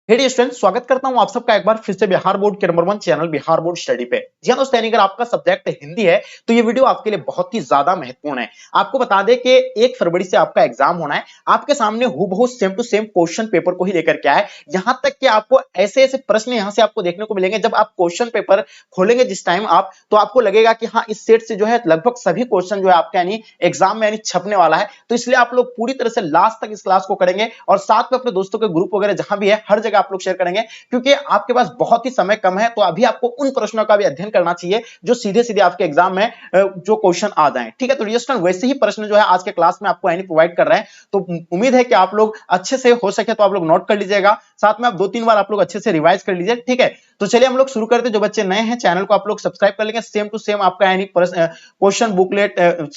हे student, स्वागत करता हूं आप सबका एक बार फिर से बिहार बोर्ड के number 1 channel Bihar board study पे। जी हां दोस्तों, अगर आपका सब्जेक्ट हिंदी है तो ये वीडियो आपके लिए बहुत ही ज्यादा महत्वपूर्ण है। आपको बता दें कि 1 फरवरी से आपका एग्जाम होना है। आपके सामने हूबहू same to same question paper को ही लेकर के आए। यहां तक कि आपको ऐसे-ऐसे प्रश्न यहां से आपको देखने को मिलेंगे। जब आप क्वेश्चन पेपर खोलेंगे जिस टाइम आप, तो आपको लगेगा कि हां, इस सेट से जो है लगभग सभी क्वेश्चन जो है आपके यानी एग्जाम में यानी छपने वाला है। तो इसलिए आप लोग पूरी तरह से लास्ट तक इस क्लास को करेंगे और साथ में अपने दोस्तों के ग्रुप वगैरह जहां भी है हर जगह आप लोग शेयर करेंगे, क्योंकि आपके पास बहुत ही समय कम है। तो अभी आपको उन प्रश्नों का भी अध्ययन करना चाहिए जो सीधे सीधे आपके एग्जाम में जो क्वेश्चन आ जाएं। ठीक है, तो डियर स्टूडेंट, वैसे ही प्रश्न जो है आज के क्लास में आपको यानी प्रोवाइड कर रहे हैं। तो उम्मीद है कि आप लोग अच्छे से, हो सके तो आप लोग नोट कर लीजिएगा, साथ में आप 2-3 बार आप लोग अच्छे से रिवाइज कर लीजिए। ठीक है, तो चलिए हम लोग शुरू करते हैं। जो बच्चे नए हैं चैनल को आप लोग सब्सक्राइब कर लेंगे। सेम टू सेम आपका यानी क्वेश्चन बुकलेट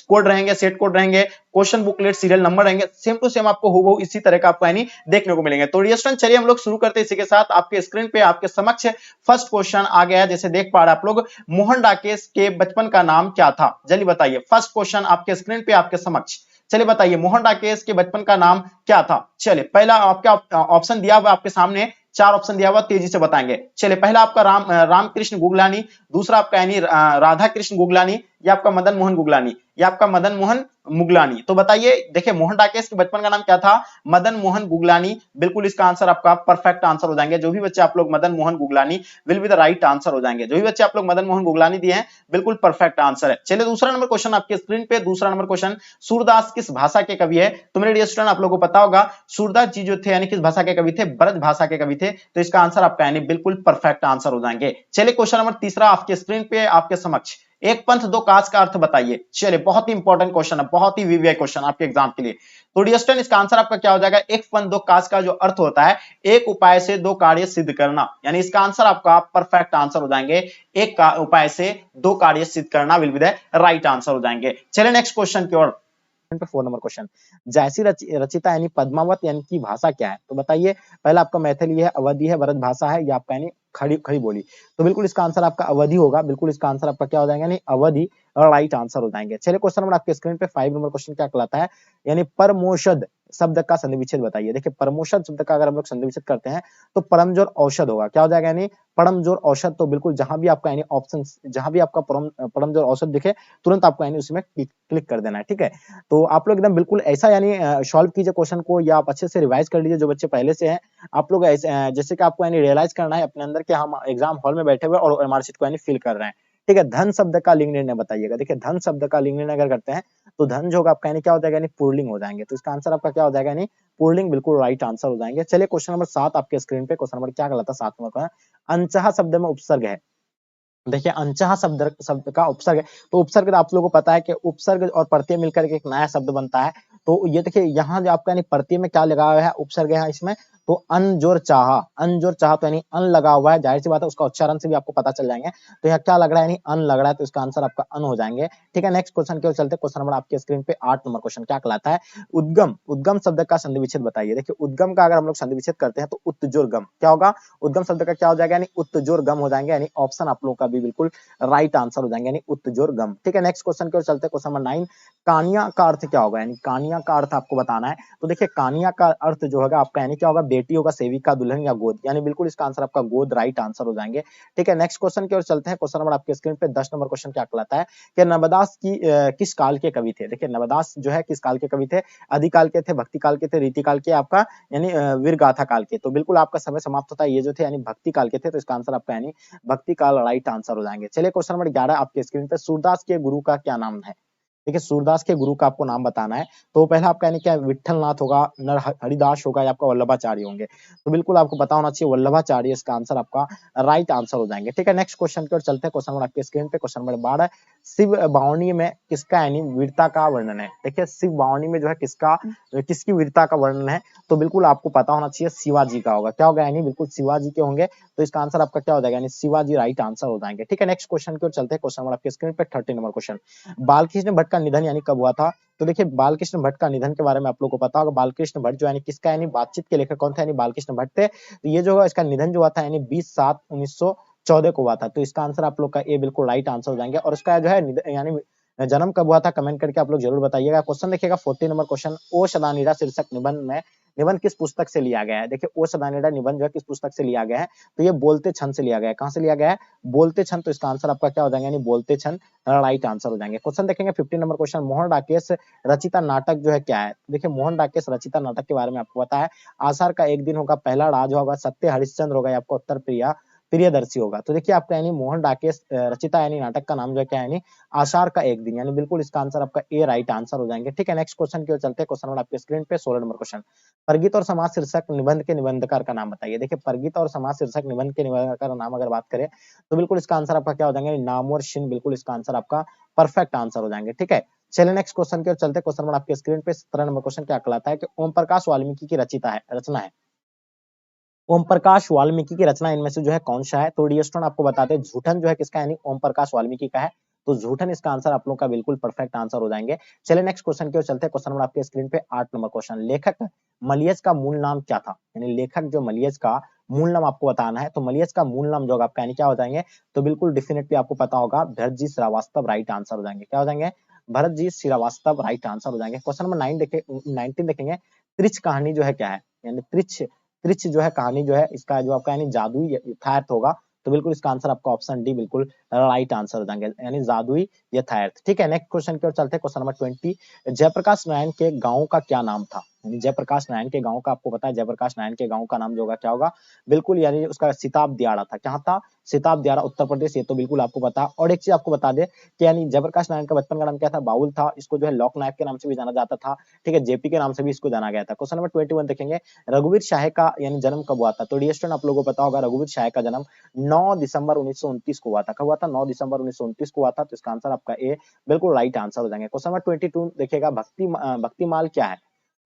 कोड रहेंगे, सेट कोड रहेंगे, क्वेश्चन बुकलेट सीरियल नंबर रहेंगे, सेम टू सेम आपको हूबहू इसी तरह का आपको यानी देखने को मिलेंगे। तो डियर स्टूडेंट, चलिए हम लोग शुरू करते हैं। इसी के साथ आपके स्क्रीन पे आपके समक्ष फर्स्ट क्वेश्चन आ गया है। जैसे देख पा रहे हैं आप लोग, मोहन डाकेश के बचपन का नाम क्या था? जल्दी बताइए। फर्स्ट क्वेश्चन आपके स्क्रीन पे आपके समक्ष, चलिए बताइए, मोहन डाकेश के बचपन का नाम क्या था? चलिए, पहला आपका ऑप्शन दिया हुआ आपके सामने, 4 ऑप्शन दिया हुआ, तेजी से बताएंगे। चलिए, पहला आपका रामकृष्ण गुगलानी, दूसरा आपका यानी राधा कृष्ण गुगलानी, या आपका मदन मोहन गुगलानी, या आपका मदन मोहन मुगलानी। तो बताइए, देखिए मोहन डाकेश के बचपन का नाम क्या था? मदन मोहन गुगलानी। बिल्कुल इसका आंसर आपका परफेक्ट आंसर हो जाएंगे। जो भी बच्चे आप लोग Madan Mohan Guglani will be the right answer हो जाएंगे। जो भी बच्चे आप लोग मदन मोहन गुगलानी दिए हैं, बिल्कुल परफेक्ट आंसर है। चलिए, दूसरा नंबर क्वेश्चन आपके स्क्रीन पे। दूसरा नंबर क्वेश्चन, सूरदास किस भाषा के कवि है? तो मेरे डियर स्टूडेंट, आप लोगों को पता होगा सूरदास जी जो थे यानी किस भाषा के कवि थे? ब्रज भाषा के कवि थे। तो इसका आंसर आपका यानी बिल्कुल परफेक्ट आंसर हो जाएंगे। चलिए, क्वेश्चन नंबर तीसरा आपके स्क्रीन पे आपके समक्ष, एक पंथ दो काज का अर्थ बताइए। चलिए, बहुत ही इंपॉर्टेंट क्वेश्चन है, बहुत ही वीवीआई क्वेश्चन आपके एग्जाम के लिए। तो डियर स्टूडेंट, इसका आंसर आपका क्या हो जाएगा? एक पंथ दो काज का जो अर्थ होता है, एक उपाय से दो कार्य सिद्ध करना। यानी इसका आंसर आपका परफेक्ट आंसर हो जाएंगे। एक उपाय से दो कार्य सिद्ध करना will be the right answer हो जाएंगे। चलिए नेक्स्ट क्वेश्चन की ओर। 4 नंबर क्वेश्चन, जैसी रचिता यानी पद्मावत यानी की भाषा क्या है? तो बताइए, पहला आपका मैथिली है, अवधी है, ब्रज भाषा है, या आपका यानी खड़ी खड़ी बोली। तो बिल्कुल इसका आंसर आपका अवधि होगा। बिल्कुल इसका आंसर आपका क्या हो जाएगा? यानी अवधि राइट आंसर हो जाएंगे। चलिए, क्वेश्चन नंबर आपके स्क्रीन पे 5 नंबर क्वेश्चन क्या कहलाता है? यानी परमोषध शब्द का संधि विच्छेद बताइए। देखिए, परमोषध शब्द का अगर हम लोग संधि विच्छेद करते हैं तो परमजोर औषध होगा। क्या हो जाएगा? यानी परमजोर औषध। तो बिल्कुल जहां भी आपका यानी ऑप्शन, जहां भी आपका परमजोर औषध दिखे, तुरंत आपको यानी उसमें क्लिक कर देना है। ठीक है, तो आप लोग एकदम बिल्कुल ऐसा यानी सॉल्व कीजिए क्वेश्चन को, या आप अच्छे से रिवाइज कर लीजिए। जो बच्चे पहले से हैं, आप लोग ऐसे जैसे कि आपको यानी रियलाइज करना है अपने अंदर कि हम एग्जाम हॉल में बैठे हुए और एमआर शीट को यानी फिल कर रहे हैं। ठीक है, धन शब्द का लिंग निर्णय बताइएगा। देखिए, धन शब्द का लिंग निर्णय अगर करते हैं तो धन जो होगा आपका यानी क्या हो जाएगा? यानी पुल्लिंग हो जाएंगे। तो इसका आंसर आपका क्या हो जाएगा? यानी पुल्लिंग बिल्कुल राइट आंसर हो जाएंगे। चलिए, क्वेश्चन नंबर 7 आपके स्क्रीन पे। क्वेश्चन नंबर क्या कहलाता है? 7 नंबर का, अनचाहा शब्द में उपसर्ग है। देखिए, अनचाहा शब्द शब्द का उपसर्ग है। तो उपसर्ग आप लोगों को पता है कि उपसर्ग और प्रत्यय मिलकर के एक नया शब्द बनता है। तो ये देखिए, यहाँ जो आपका यानी प्रत्यय में क्या लगा हुआ है? उपसर्ग है इसमें। तो अनजोर चाहा, अनजोर चाहा तो यानी अन लगा हुआ है। जाहिर सी बात है, उसका उच्चारण से भी आपको पता चल जाएंगे। तो यहाँ क्या लग रहा है? यानी अन लग रहा है। तो इसका आंसर आपका अन हो जाएंगे। ठीक है, नेक्स्ट क्वेश्चन की ओर चलते हैं। क्वेश्चन नंबर आपके स्क्रीन पे 8 नंबर क्वेश्चन क्या कहलाता है? उद्गम, उद्गम शब्द का संधि विच्छेद बताइए। देखिए, उद्गम का अगर हम लोग संधि विच्छेद करते हैं तो उत्तजोर गम। क्या होगा? उद्गम शब्द का क्या हो जाएगा? यानी उत्तजोर गम हो जाएंगे। यानी ऑप्शन आप लोगों का भी बिल्कुल राइट आंसर हो जाएंगे, यानी उत्तजोर गम। ठीक है, नेक्स्ट क्वेश्चन की ओर चलते हैं। क्वेश्चन नंबर 9, कानिया का अर्थ क्या होगा? यानी कानिया का अर्थ आपको बताना है। तो देखिए, कानिया का अर्थ जो होगा आपका यानी क्या होगा? बेटी होगा, सेविका, दुल्हन, या गोद। यानी बिल्कुल इसका आंसर आपका गोद राइट आंसर हो जाएंगे। ठीक है, नेक्स्ट क्वेश्चन की ओर चलते हैं। क्वेश्चन नंबर आपके स्क्रीन पे 10 नंबर क्वेश्चन क्या कहलाता है? कि नवदास की किस काल के कवि थे? देखिए, नवदास जो है किस काल के कवि थे? आदिकाल के थे, भक्ति काल के थे, रीति काल के, आपका यानी वीर गाथा काल के। तो बिल्कुल आपका समय समाप्त होता है। ये जो थे यानी भक्ति काल के थे। तो इसका आंसर आपका यानी भक्ति काल राइट आंसर हो जाएंगे। चलिए, क्वेश्चन नंबर 11 आपके स्क्रीन पे, सूरदास के गुरु का क्या नाम है? देखिए, सूरदास के गुरु का आपको नाम बताना है। तो पहला आपका यानी क्या? विठलनाथ होगा, नर हरिदास होगा, या आपका वल्लभाचार्य होंगे। तो बिल्कुल आपको पता होना चाहिए वल्लभाचार्य इसका आंसर आपका राइट आंसर हो जाएंगे। ठीक है, नेक्स्ट क्वेश्चन की ओर चलते हैं। क्वेश्चन नंबर आपके स्क्रीन पे क्वेश्चन नंबर 12, शिव बावनी में किसका यानी वीरता का वर्णन है? देखिए, शिव बावनी में जो है किसका, किसकी वीरता का वर्णन है? तो बिल्कुल आपको पता होना चाहिए शिवाजी का होगा। क्या होगा? यानी बिल्कुल शिवाजी के होंगे। तो इसका आंसर आपका क्या हो जाएगा? यानी शिवाजी राइट आंसर हो जाएंगे। ठीक है, नेक्स्ट क्वेश्चन की ओर चलते हैं। क्वेश्चन नंबर आपके स्क्रीन पे 13 नंबर क्वेश्चन, बालकृष्ण भट्ट का निधन यानी कब हुआ था? तो देखिए, बालकृष्ण भट्ट का निधन के बारे में आप लोगों को पता होगा। बालकृष्ण भट्ट जो यानी किसका यानी बातचीत के लेखक कौन थे? यानी बालकृष्ण भट्ट थे। तो ये जो है इसका निधन जो हुआ था यानी 20/7/1914 को हुआ था। तो इसका आंसर आप लोग का ए बिल्कुल राइट आंसर हो जाएंगे। और इसका जो है यानी जन्म कब हुआ था कमेंट करके आप लोग जरूर बताइएगा। क्वेश्चन देखिएगा 40 नंबर क्वेश्चन, ओ सदानीड़ा शीर्षक निबंध में निबंध किस पुस्तक से लिया गया है? देखिए ओ सदानीड़ा निबंध जो है किस पुस्तक से लिया गया है? तो ये बोलते छंद से लिया गया है। कहां से लिया गया है? बोलते छंद। तो इसका आंसर आपका क्या हो जाएगा? यानी बोलते छंद राइट आंसर हो जाएंगे। क्वेश्चन देखेंगे 50 नंबर क्वेश्चन, मोहन राकेश रचिता नाटक जो है क्या है? देखिए मोहन राकेश रचिता नाटक के बारे में आपको पता है, आषाढ़ का एक दिन होगा, पहला राज होगा, सत्य हरिश्चंद्र होगा, आपका उत्तर प्रियदर्शी होगा। तो देखिए आपका यानी मोहन राकेश रचिता यानी नाटक का नाम जो है क्या है? यानी आषाढ़ का एक दिन, यानी बिल्कुल इसका आंसर आपका ए राइट आंसर हो जाएंगे। ठीक है, नेक्स्ट क्वेश्चन की ओर चलते हैं। क्वेश्चन नंबर आपके स्क्रीन पे 16 नंबर क्वेश्चन, परगित और समाज शीर्षक निबंध के निबंधकार का नाम बताइए। देखिए परगित और समाज शीर्षक निबंध के निबंधकार का नाम अगर बात करें तो बिल्कुल इसका आंसर आपका क्या हो जाएंगे? नाम और शिन, बिल्कुल इसका आंसर आपका परफेक्ट आंसर हो जाएंगे। ठीक है, चलिए नेक्स्ट क्वेश्चन की ओर चलते हैं। क्वेश्चन नंबर आपके स्क्रीन पे 17 नंबर क्वेश्चन क्या कहलाता है कि ओम प्रकाश वाल्मीकि की रचना है। ओम प्रकाश वाल्मीकि की रचना इनमें से जो है कौन सा है? तो डी स्टोन आपको बताते हैं, झूठन जो है किसका है? यानी ओम प्रकाश वाल्मीकि का है। तो झूठन इसका आंसर आप लोगों का बिल्कुल परफेक्ट आंसर हो जाएंगे। चलिए नेक्स्ट क्वेश्चन की ओर चलते हैं। क्वेश्चन नंबर आपके स्क्रीन पे 8 नंबर क्वेश्चन, लेखक मलियज का मूल नाम क्या था? यानी लेखक जो मलियज का मूल नाम आपको बताना है। तो मलियज का मूल नाम जो आपका यानी क्या हो जाएंगे? तो बिल्कुल डेफिनेटली आपको पता होगा, भरत जी श्रीवास्तव राइट आंसर हो जाएंगे। क्या हो जाएंगे? भरत जी श्रीवास्तव राइट आंसर हो जाएंगे। क्वेश्चन नंबर 19 देखेंगे, त्रिच कहानी जो है क्या है? यानी त्रिच त्रिच जो है कहानी जो है इसका जो आपका यानी जादुई यथार्थ होगा। तो बिल्कुल इसका आंसर आपका ऑप्शन डी बिल्कुल राइट आंसर हो जाएंगे, यानी जादुई यथार्थ। ठीक है, नेक्स्ट क्वेश्चन की ओर चलते हैं। क्वेश्चन नंबर 20, जयप्रकाश नारायण के गांव का क्या नाम था? यानी जयप्रकाश नारायण के गांव का आपको पता है, जयप्रकाश नारायण के गांव का नाम जो होगा क्या होगा? बिल्कुल यानी उसका सिताब दियाड़ा था। क्या था? सिताब दियाड़ा, उत्तर प्रदेश। ये तो बिल्कुल आपको पता। और एक चीज आपको बता दे कि यानी जयप्रकाश नारायण का बचपन का नाम क्या था? बाउल था। इसको जो है लोकनायक के नाम से भी जाना जाता था। ठीक है, जेपी के नाम से भी इसको जाना गया था। क्वेश्चन नंबर 21 देखेंगे, रघुवीर शाह का यानी जन्म कब हुआ था? तो डियर स्टूडेंट आप लोगों को पता होगा, रघुवीर शाह का जन्म 9 दिसंबर 1929 को हुआ था। कब हुआ था? 9 दिसंबर 1929 को हुआ था। तो इसका आंसर आपका ए बिल्कुल राइट आंसर हो जाएंगे। क्वेश्चन नंबर 22 देखिएगा, भक्तिमाल क्या है?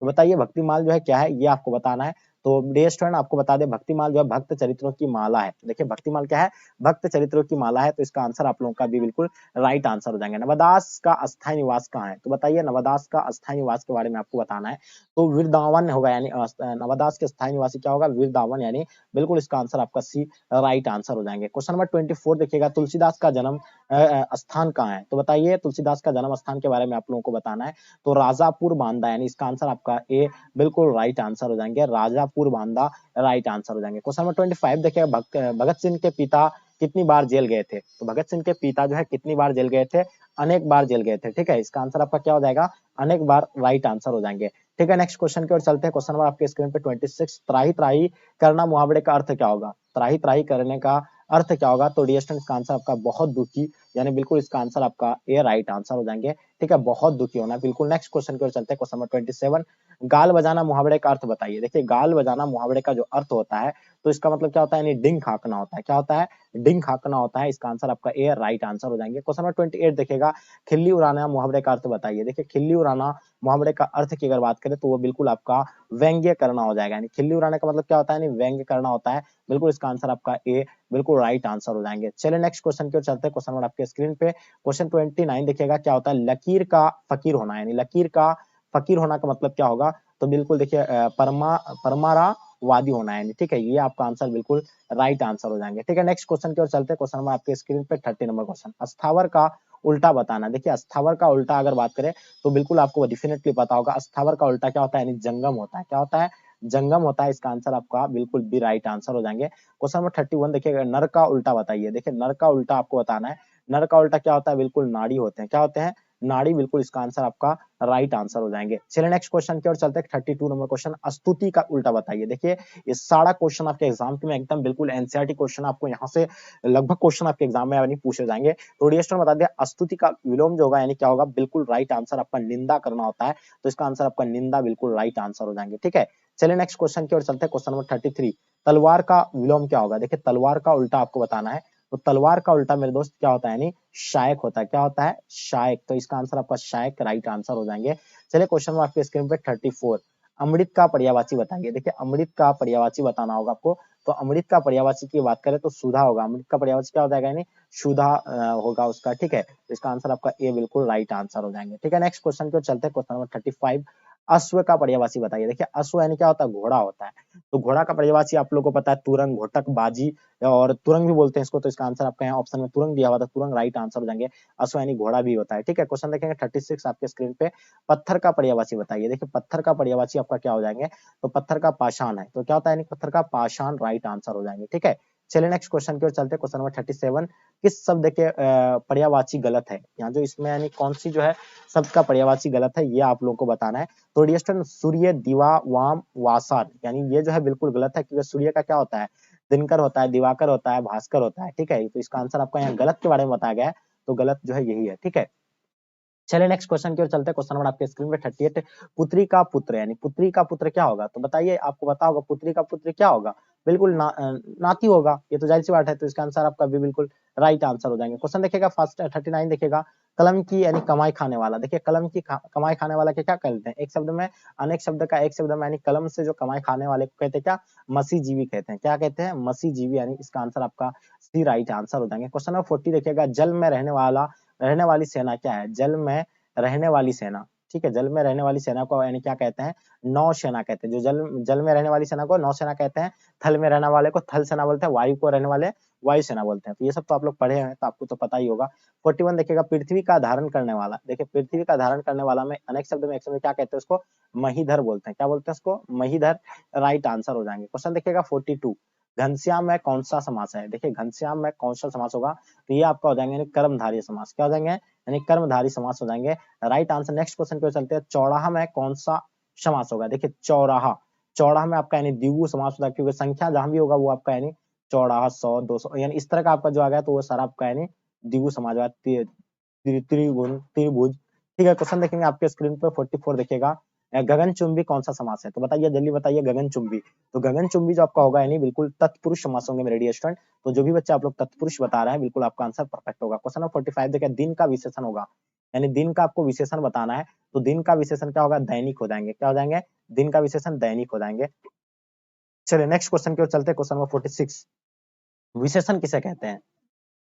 तो बताइए भक्तिमाल जो है क्या है, ये आपको बताना है। तो डियर स्टूडेंट आपको बता दें, भक्तिमाल जो है भक्त चरित्रों की माला है। देखिए भक्तिमाल क्या है? भक्त चरित्रों की माला है। तो इसका आंसर आप लोगों का भी बिल्कुल राइट आंसर हो जाएंगे। नवदास का अस्थायी निवास कहाँ है? तो बताइए नवदास का अस्थायी निवास के बारे में आपको बताना है। तो वृंदावन होगा, यानी नवदास के स्थायी निवासी क्या होगा? वृंदावन, यानी बिल्कुल इसका आंसर आपका सी राइट आंसर हो जाएंगे। क्वेश्चन नंबर 24 देखिएगा, तुलसीदास का जन्म स्थान कहाँ है? तो बताइए तुलसीदास का जन्म स्थान के बारे में आप लोगों को बताना है। तो राजापुर बांदा, यानी इसका आंसर आपका ए बिल्कुल राइट आंसर हो जाएंगे। राजापुर बांदा राइट आंसर हो जाएंगे। क्वेश्चन नंबर 25 देखिएगा, भगत सिंह के पिता कितनी बार जेल गए थे? तो भगत सिंह के पिता जो है कितनी बार जेल गए थे? अनेक बार जेल गए थे। ठीक है, इसका आंसर आपका क्या हो जाएगा? अनेक बार राइट आंसर हो जाएंगे। ठीक है, नेक्स्ट क्वेश्चन की ओर चलते हैं। क्वेश्चन नंबर आपके स्क्रीन पे 26, त्राही त्राही करना मुहावरे का अर्थ क्या होगा? त्राही त्राही करने का अर्थ क्या होगा? तो डियर स्टूडेंट इसका आंसर आपका बहुत दुखी, यानी बिल्कुल इसका आंसर आपका ए राइट आंसर हो जाएंगे। ठीक है, बहुत दुखी होना बिल्कुल। नेक्स्ट क्वेश्चन की ओर चलते हैं। क्वेश्चन नंबर 27, गाल बजाना मुहावरे का अर्थ बताइए। देखिए गाल बजाना मुहावरे का जो अर्थ होता है, तो इसका मतलब क्या होता है? यानी डिंग हाँकना होता है। क्या होता है? डिंग हाँकना होता है। इसका आंसर आपका ए राइट आंसर हो जाएंगे। क्वेश्चन नंबर 28 देखिएगा, खिल्ली उड़ाना मुहावरे का अर्थ बताइए। देखिए खिल्ली उड़ाना मुहावरे का अर्थ की अगर बात करें तो वो बिल्कुल आपका व्यंग्य करना हो जाएगा। यानी खिल्ली उड़ाने का मतलब क्या होता है? यानी व्यंग्य करना होता है। बिल्कुल इसका आंसर आपका ए बिल्कुल राइट आंसर हो जाएंगे। चलिए नेक्स्ट क्वेश्चन की ओर चलते हैं। क्वेश्चन नंबर आपके स्क्रीन पे क्वेश्चन 29 देखिएगा, क्या होता है? लकीर का फकीर होना, यानी लकीर का फकीर होना का मतलब क्या होगा? तो बिल्कुल देखिए परमारावादी होना है। ठीक है, ये आपका आंसर बिल्कुल राइट आंसर हो जाएंगे। ठीक है, नेक्स्ट क्वेश्चन की ओर चलते हैं। क्वेश्चन नंबर आपके स्क्रीन पे 30 नंबर क्वेश्चन, अस्थावर का उल्टा बताना। देखिए अस्थावर का उल्टा अगर बात करें तो बिल्कुल आपको डेफिनेटली पता होगा, अस्थावर का उल्टा क्या होता है? यानी जंगम होता है। क्या होता है? जंगम होता है। इसका आंसर आपका बिल्कुल बी राइट आंसर हो जाएंगे। क्वेश्चन नंबर 31 देखिएगा, नर का उल्टा बताइए। देखिए नर का उल्टा आपको बताना है। नर का उल्टा क्या होता है? बिल्कुल नाड़ी होते हैं। क्या होते हैं? नाड़ी, बिल्कुल इसका आंसर आपका राइट आंसर हो जाएंगे। चलिए नेक्स्ट क्वेश्चन की ओर चलते हैं। 32 नंबर क्वेश्चन, स्तुति का उल्टा बताइए। देखिए ये सारा क्वेश्चन आपके एग्जाम में एकदम बिल्कुल एनसीईआरटी क्वेश्चन, आपको यहाँ से लगभग क्वेश्चन आपके एग्जाम में यानी पूछे जाएंगे। तो डियर बता दिया, स्तुति का विलोम जो होगा यानी क्या होगा? बिल्कुल राइट आंसर आपका निंदा करना होता है। तो इसका आंसर आपका निंदा बिल्कुल राइट आंसर हो जाएंगे। ठीक है, चलिए नेक्स्ट क्वेश्चन की ओर चलते हैं। क्वेश्चन नंबर 33, तलवार का विलोम क्या होगा? देखिए तलवार का उल्टा आपको बताना है। तो तलवार का उल्टा मेरे दोस्त क्या होता है? यानी शायक होता है। क्या होता है? शायक। तो इसका आंसर आपका शायक राइट आंसर हो जाएंगे। चलिए क्वेश्चन नंबर आपके स्क्रीन पे 34, अमृत का पर्यायवाची बताइए। देखिए अमृत का पर्यायवाची बताना होगा आपको। तो अमृत का पर्यायवाची की बात करें तो सुधा होगा। अमृत का पर्यायवाची क्या हो जाएगा? यानी सुधा होगा उसका। ठीक है, इसका आंसर आपका ए बिल्कुल राइट आंसर हो जाएंगे। ठीक है, नेक्स्ट क्वेश्चन की ओर चलते हैं। क्वेश्चन नंबर 35, अश्व का पर्यायवाची बताइए। देखिए अश्व यानी क्या होता है, घोड़ा होता है। तो घोड़ा का पर्यायवाची आप लोगों को पता है तुरंग, घोटक, बाजी और तुरंग भी बोलते हैं इसको। तो इसका आंसर आपका यहाँ ऑप्शन में तुरंग दिया हुआ था, तुरंग राइट आंसर हो जाएंगे। अश्व यानी घोड़ा भी होता है, ठीक है। क्वेश्चन देखेंगे 36 आपके स्क्रीन पे, पत्थर का पर्यायवाची बताइए। देखिए पत्थर का पर्यायवाची आपका क्या हो जाएंगे, तो पत्थर का पाषाण है। तो क्या होता है, पत्थर का पाषाण राइट आंसर हो जाएंगे, ठीक है। चलिए नेक्स्ट क्वेश्चन की ओर चलते हैं। क्वेश्चन नंबर 37, किस शब्द के पर्यायवाची गलत है। यहाँ जो इसमें यानी कौन सी जो है शब्द का पर्यायवाची गलत है, ये आप लोगों को बताना है। तो डियर स्टूडेंट, सूर्य, दिवा, वाम, वासान, यानी ये जो है बिल्कुल गलत है, क्योंकि सूर्य का क्या होता है, दिनकर होता है, दिवाकर होता है, भास्कर होता है, ठीक है। तो इसका आंसर आपका यहाँ गलत के बारे में बताया गया है, तो गलत जो है यही है, ठीक है। चलिए नेक्स्ट क्वेश्चन की ओर चलते हैं। क्वेश्चन नंबर आपके स्क्रीन पे 38, पुत्री का पुत्र, यानी पुत्री का पुत्र क्या होगा। तो बताइए, आपको पता होगा पुत्री का पुत्र क्या होगा, बिल्कुल नाती होगा। ये तो जाहिर सी बात है। तो इसका आंसर आपका भी बिल्कुल राइट आंसर हो जाएंगे। क्वेश्चन देखिएगा फर्स्ट 39 देखिएगा, कलम की यानी कमाई खाने वाला। देखिए कलम की कमाई खाने वाला के क्या कहते हैं, एक शब्द में अनेक शब्द का एक शब्द में, यानी कलम से जो कमाई खाने वाले को कहते हैं क्या, मसीजीवी कहते हैं। क्या कहते हैं, मसीजीवी, यानी इसका आंसर आपका सी राइट आंसर हो जाएंगे। क्वेश्चन नंबर 40 देखिएगा, जल में रहने वाली सेना क्या है। जल में रहने वाली सेना, ठीक है। जल में रहने वाली सेना को यानी क्या कहते हैं, नौसेना कहते हैं। जो जल में रहने वाली सेना को नौसेना कहते हैं। थल में रहने वाले को थल सेना बोलते हैं। वायु को रहने वाले वायु सेना बोलते हैं। तो ये सब तो आप लोग पढ़े हैं, तो आपको तो पता ही होगा। 41 देखिएगा, पृथ्वी का धारण करने वाला। देखिए पृथ्वी का धारण करने वाला में अनेक शब्द में एक शब्द क्या कहते हैं उसको, महीधर बोलते हैं। क्या बोलते हैं उसको, महीधर राइट आंसर हो जाएंगे। क्वेश्चन देखिएगा 42, घनश्याम में कौन सा समास है। देखिए घनश्याम में कौन सा समास होगा, तो ये आपका हो जाएंगे कर्मधारय समास। क्या हो जाएंगे, यानी कर्मधारी समास हो जाएंगे, राइट आंसर। नेक्स्ट क्वेश्चन पे चलते हैं, चौराहा में कौन सा समास होगा। देखिए चौराहा, चौराहा में आपका यानी द्विगु समास होता है, क्योंकि संख्या जहां भी होगा वो आपका यानी चौराहा 100 200 यानी इस तरह का आपका जो आ गया, तो वो सारा आपका यानी द्विगु समास होगा, त्रिगुण, त्रिभुज, ठीक है। क्वेश्चन देखेंगे आपके स्क्रीन पे 44 देखिएगा, गगनचुंबी कौन सा समास है। तो बताइए जल्दी बताइए, गगनचुंबी। तो गगनचुंबी जो आपका होगा यानी बिल्कुल तत्पुरुष समास होंगे मेरे डियर स्टूडेंट। तो जो भी बच्चे आप लोग तत्पुरुष बता रहे हैं, बिल्कुल आपका आंसर परफेक्ट होगा। क्वेश्चन नंबर 45 देखिए, दिन का विशेषण होगा, यानी दिन का आपको विशेषण बताना है। तो दिन का विशेषण क्या होगा, दैनिक हो जाएंगे। क्या हो जाएंगे, दिन का विशेषण दैनिक हो जाएंगे। चलिए नेक्स्ट क्वेश्चन की ओर चलते हैं। क्वेश्चन नंबर 46, विशेषण किसे कहते हैं।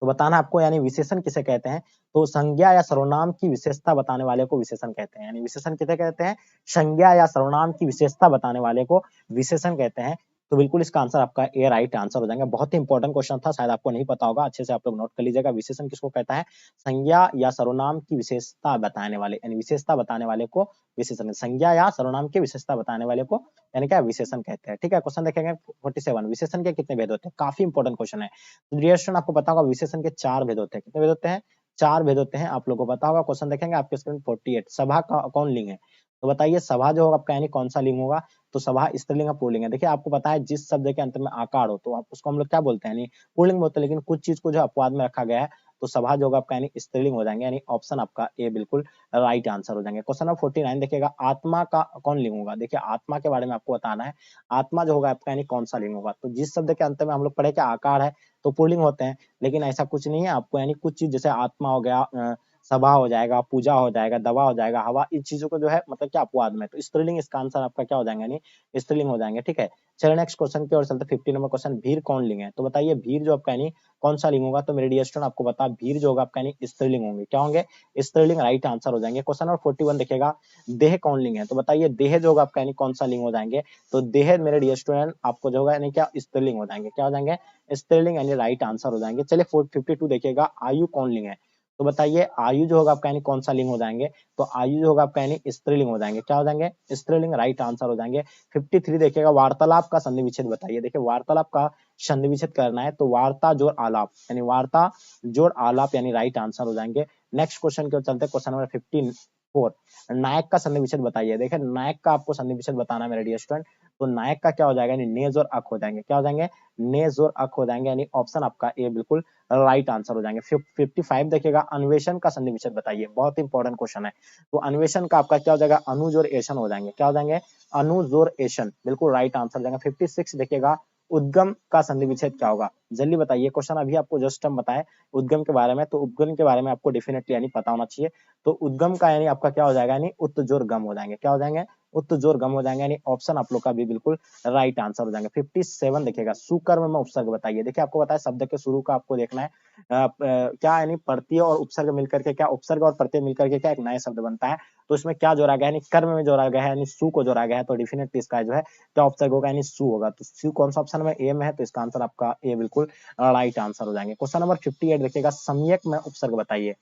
तो बताना आपको, यानी विशेषण किसे कहते हैं। तो संज्ञा या सर्वनाम की विशेषता बताने वाले को विशेषण कहते हैं। यानी विशेषण किसे कहते हैं, संज्ञा या सर्वनाम की विशेषता बताने वाले को विशेषण कहते हैं। तो बिल्कुल इसका आंसर आपका ए राइट आंसर हो जाएगा। बहुत ही इंपॉर्टेंट क्वेश्चन था, शायद आपको नहीं पता होगा, अच्छे से आप लोग नोट कर लीजिएगा। विशेषण किसको कहता है, संज्ञा या सर्वनाम की विशेषता बताने वाले, यानी विशेषता बताने वाले को विशेषण, संज्ञा या सर्वनाम की विशेषता बताने वाले को यानी क्या, विशेषण कहते हैं, ठीक है। क्वेश्चन देखेंगे 47, विशेषण के कितने भेद होते हैं। काफी इंपॉर्टेंट क्वेश्चन है। डियर स्टूडेंट, आपको पता होगा विशेषण के 4 भेद होते हैं। कितने भेद होते हैं, 4 भेद होते हैं, आप लोगों को पता होगा। क्वेश्चन देखेंगे आपके स्क्रीन 48, सभा का कौन लिंग है। तो बताइए सभा जो होगा आपका यानी कौन सा लिंग होगा। तो सभा स्त्रीलिंग या पुल्लिंग है। देखिए आपको पता है, जिस शब्द के अंत में आकार हो तो आप उसको हम लोग क्या बोलते हैं, यानी पुल्लिंग बोलते हैं। लेकिन कुछ चीज को जो अपवाद में रखा गया है, तो सभा जो होगा आपका यानी स्त्रीलिंग हो जाएंगे, यानी ऑप्शन आपका ए बिल्कुल राइट आंसर हो जाएंगे। क्वेश्चन नंबर 49 देखिएगा, आत्मा का कौन लिंग होगा। देखिए आत्मा के बारे में आपको बताना है, आत्मा जो होगा आपका यानी कौन सा लिंग होगा। तो जिस शब्द के अंत में हम लोग पढ़े कि आकार है तो पुल्लिंग होते हैं, लेकिन ऐसा कुछ नहीं है। आपको यानी कुछ चीज जैसे आत्मा हो गया, सभा हो जाएगा, पूजा हो जाएगा, दवा हो जाएगा, हवा, इन चीजों को जो है मतलब क्या अपवाद में, तो स्त्रीलिंग इसका आंसर आपका क्या हो जाएगा, यानी स्त्रीलिंग हो जाएंगे, ठीक है। चलिए नेक्स्ट क्वेश्चन की ओर चलते 50 नंबर क्वेश्चन, भीड़ कौन लिंग है। तो बताइए भीड़ जो आपका यानी कौन सा लिंग होगा। तो मेरे डियर स्टूडेंट आपको बता, भीड़ जो होगा आपका यानी स्त्रीलिंग होंगे। क्या होंगे, स्त्रीलिंग राइट आंसर हो जाएंगे। क्वेश्चन नंबर 41 देखिएगा, देह कौन लिंग है। तो बताइए देह जो होगा आपका यानी कौन सा लिंग हो जाएंगे। तो देह मेरे डियर स्टूडेंट आपको जो होगा यानी क्या, स्त्रीलिंग हो जाएंगे। क्या हो जाएंगे, स्त्रीलिंग यानी राइट आंसर हो जाएंगे। चलिए 52 देखिएगा, आयु कौन लिंग है। तो बताइए आयु जो होगा आपका यानी कौन सा लिंग हो जाएंगे। तो आयु जो होगा आपका यानी स्त्रीलिंग हो जाएंगे। क्या हो जाएंगे, स्त्रीलिंग राइट आंसर हो जाएंगे। 53 देखिएगा, वार्तालाप का संधि विच्छेद बताइए। देखिए वार्तालाप का संधि विच्छेद करना है, तो वार्ता जोड़ आलाप, यानी वार्ता जोड़ आलाप यानी राइट आंसर हो जाएंगे। नेक्स्ट क्वेश्चन की ओर चलते हैं। क्वेश्चन नंबर 54, नायक का संधि विच्छेद बताइए। देखिए नायक का आपको संधि विच्छेद बताना है मेरे डियर स्टूडेंट। तो नायक का क्या हो जाएगा, यानी नेज और अक हो जाएंगे। क्या हो जाएंगे, नेज और अक हो जाएंगे, यानी ऑप्शन आपका ए बिल्कुल राइट आंसर हो जाएंगे। 55 देखिएगा, अन्वेषण का संधि विच्छेद बताइए। बहुत इंपॉर्टेंट क्वेश्चन है। तो अन्वेषण का आपका क्या हो जाएगा, अनुज और एशन हो जाएंगे। क्या हो जाएंगे, अनुज और एशन, बिल्कुल राइट आंसर हो जाएगा। 56 देखिएगा, उद्गम का संधि विच्छेद क्या होगा। जल्दी बताइए, क्वेश्चन अभी आपको जस्ट हम बताए उद्गम के बारे में, तो उद्गम के बारे में आपको डेफिनेटली यानी पता होना चाहिए। तो उद्गम का यानी आपका क्या हो जाएगा, यानी उत्त जोड़ गम हो जाएंगे। क्या हो जाएंगे, उत्त जोड़ गम हो जाएंगे, यानी ऑप्शन आप लोग का भी बिल्कुल राइट आंसर हो जाएंगे। 57 देखिएगा, सुकर्म में उपसर्ग बताइए। देखिए आपको बताया शब्द के शुरू का आपको देखना है, क्या यानी प्रत्यय और उपसर्ग मिलकर के क्या उपसर्ग और प्रत्यय मिलकर के क्या एक नया शब्द बनता है। तो इसमें क्या जोड़ा गया है, यानी कर्म में जोड़ा गया है, यानी सु को जोड़ा गया है। तो डेफिनेटली इसका जो है क्या उपसर्ग होगा, यानी सु होगा। तो सु कौन सा ऑप्शन में, ए में है, तो इसका आंसर आपका ए बिल्कुल राइट आंसर हो जाएंगे। क्वेश्चन नंबर 58 देखिएगा, सम्यक में उपसर्ग बताइए।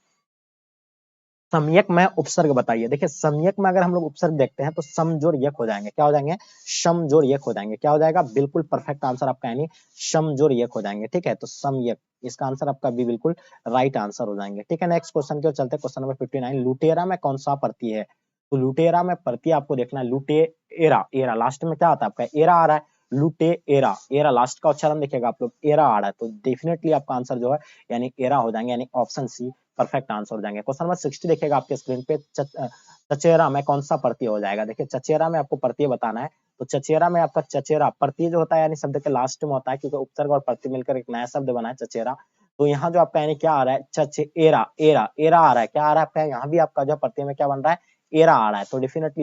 सम्यक में उपसर्ग बताइए। देखिए सम्यक में अगर हम लोग उपसर्ग देखते हैं तो सम जोड़ यक हो जाएंगे। क्या हो जाएंगे, सम जोड़ यक हो जाएंगे। क्या हो जाएगा, बिल्कुल परफेक्ट आंसर आपका, यानी सम जोड़ यक हो जाएंगे। ठीक है, तो समयक, इसका आंसर आपका बी बिल्कुल राइट आंसर हो जाएंगे। ठीक है, नेक्स्ट क्वेश्चन की ओर चलते हैं। क्वेश्चन नंबर 59, लुटेरा में कौन सा प्रत्यय है। तो लुटेरा में प्रत्यय आपको देखना है, लुटे एरा, एरा लास्ट में क्या आता है आपका, एरा आ रहा है। लुटे एरा, एरा लास्ट का उच्चारण देखिएगा आप लोग, एरा आ रहा है। तो डेफिनेटली आपका आंसर जो है यानी एरा हो जाएंगे, यानी ऑप्शन सी परफेक्ट आंसर हो जाएंगे। क्वेश्चन नंबर 60 देखिएगा आपके स्क्रीन पे, चचेरा में कौन सा प्रत्यय हो जाएगा। देखिए चचेरा में आपको प्रत्यय बताना है। तो चचेरा में आपका चचेरा प्रत्यय जो होता है यानी शब्द के लास्ट में होता है, क्योंकि उपसर्ग और प्रत्यय मिलकर एक नया शब्द बना है चचेरा। तो यहाँ जो आपका यानी क्या आ रहा है, चचेरा, एरा, एरा आ रहा है। क्या आ रहा है आपका, यहाँ भी आपका जो प्रत्यय में क्या बन रहा है, एरा आ रहा है। तो डेफिनेटली